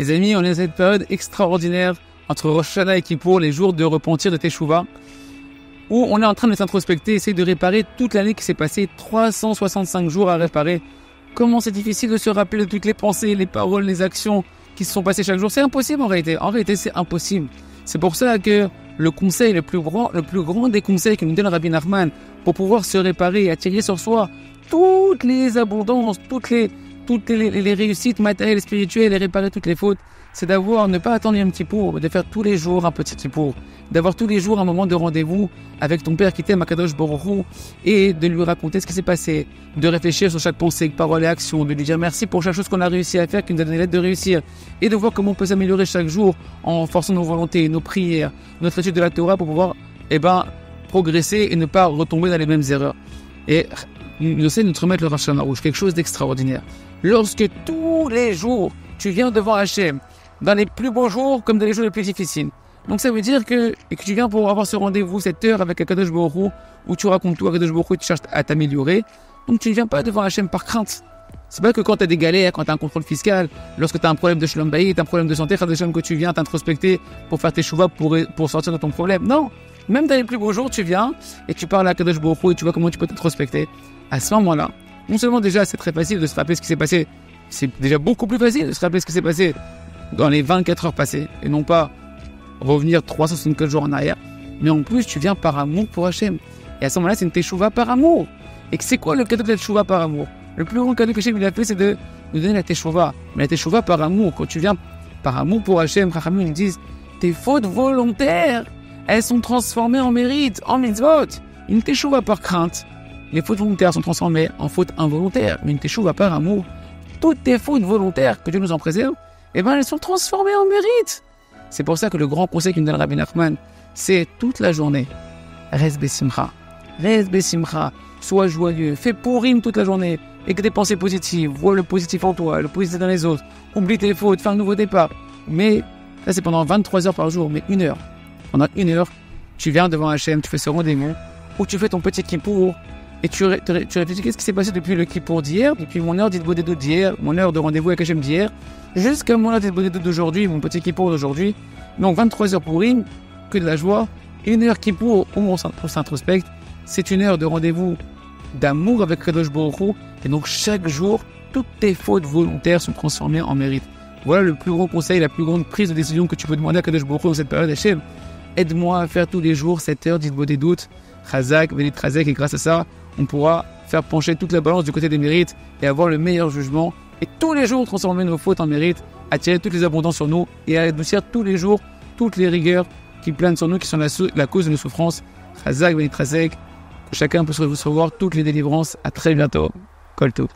Les amis, on est dans cette période extraordinaire entre Rosh Hashanah et Kippour, les jours de repentir de Teshuvah, où on est en train de s'introspecter, essayer de réparer toute l'année qui s'est passée, 365 jours à réparer. Comment c'est difficile de se rappeler de toutes les pensées, les paroles, les actions qui se sont passées chaque jour. C'est impossible en réalité. En réalité, c'est impossible. C'est pour ça que le conseil le plus grand des conseils que nous donne Rabbi Nachman pour pouvoir se réparer et attirer sur soi toutes les abondances, toutes les réussites matérielles et spirituelles et réparer toutes les fautes, c'est ne pas attendre un petit pour, de faire tous les jours un petit pour, d'avoir tous les jours un moment de rendez-vous avec ton père qui t'aime, Akadosh Baruch Hu, et de lui raconter ce qui s'est passé, de réfléchir sur chaque pensée, parole et action, de lui dire merci pour chaque chose qu'on a réussi à faire, qui nous a donné l'aide de réussir, et de voir comment on peut s'améliorer chaque jour en forçant nos volontés, nos prières, notre étude de la Torah pour pouvoir, progresser et ne pas retomber dans les mêmes erreurs. Et nous essaie de nous remettre le Rosh Hashanah rouge, quelque chose d'extraordinaire. Lorsque tous les jours, tu viens devant Hachem, dans les plus beaux jours comme dans les jours les plus difficiles. Donc ça veut dire que tu viens pour avoir ce rendez-vous, cette heure avec Akadosh Baruch Hu, où tu racontes tout à Akadosh Baruch Hu et tu cherches à t'améliorer. Donc tu ne viens pas devant Hachem par crainte. C'est pas que quand tu as des galères, quand tu as un contrôle fiscal, lorsque tu as un problème de shalom bayit, un problème de santé, que tu viens t'introspecter pour faire tes chouvas pour sortir de ton problème. Non, même dans les plus beaux jours, tu viens et tu parles à Akadosh Baruch Hu et tu vois comment tu peux t'introspecter. À ce moment-là, non seulement déjà c'est très facile de se rappeler ce qui s'est passé, c'est déjà beaucoup plus facile de se rappeler ce qui s'est passé dans les 24 heures passées et non pas revenir 364 jours en arrière, mais en plus tu viens par amour pour Hachem. Et à ce moment-là, c'est une teshuva par amour. Et c'est quoi le cadeau de la teshuva par amour? Le plus grand cadeau que Hachem a fait, c'est de nous donner la teshuva. Mais la teshuva par amour, quand tu viens par amour pour Hachem, Chachamim nous disent tes fautes volontaires, elles sont transformées en mérite, en mitzvot. Une teshuva par crainte, les fautes volontaires sont transformées en fautes involontaires. Mais une teshuva par amour, toutes tes fautes volontaires, que Dieu nous en préserve, elles sont transformées en mérite. C'est pour ça que le grand conseil qu'il nous donne Rabbi Nachman, c'est toute la journée. Reste besimcha. Sois joyeux. Fais pourim toute la journée. Et que des pensées positives. Vois le positif en toi, le positif dans les autres. Oublie tes fautes, fais un nouveau départ. Mais, ça c'est pendant 23 heures par jour, mais 1 heure. Pendant 1 heure, tu viens devant Hachem, tu fais ce rendez-vous, où tu fais ton petit kippour, et tu réfléchis qu'est-ce qui s'est passé depuis le kippour d'hier, depuis mon heure d'Hitbodedut d'hier, mon heure de rendez-vous avec Hachem d'hier, jusqu'à mon heure d'Hitbodedut d'aujourd'hui, mon petit kippour d'aujourd'hui. Donc 23 heures pour Rim, que de la joie, 1 heure kippour où on s'introspecte, c'est 1 heure de rendez-vous d'amour avec Kadosh Baruch Hu, et donc chaque jour, toutes tes fautes volontaires sont transformées en mérite. Voilà le plus grand conseil, la plus grande prise de décision que tu peux demander à Kadosh Baruch Hu dans cette période Hachem. Aide-moi à faire tous les jours cette heure d'Hitbodedut, Chazak, Venit Chazak, et grâce à ça, on pourra faire pencher toute la balance du côté des mérites et avoir le meilleur jugement. Et tous les jours, transformer nos fautes en mérites, attirer toutes les abondances sur nous et adoucir tous les jours toutes les rigueurs qui planent sur nous, qui sont la cause de nos souffrances. Chazak, Venit Chazak, que chacun peut se recevoir toutes les délivrances. À très bientôt. Kol Tov.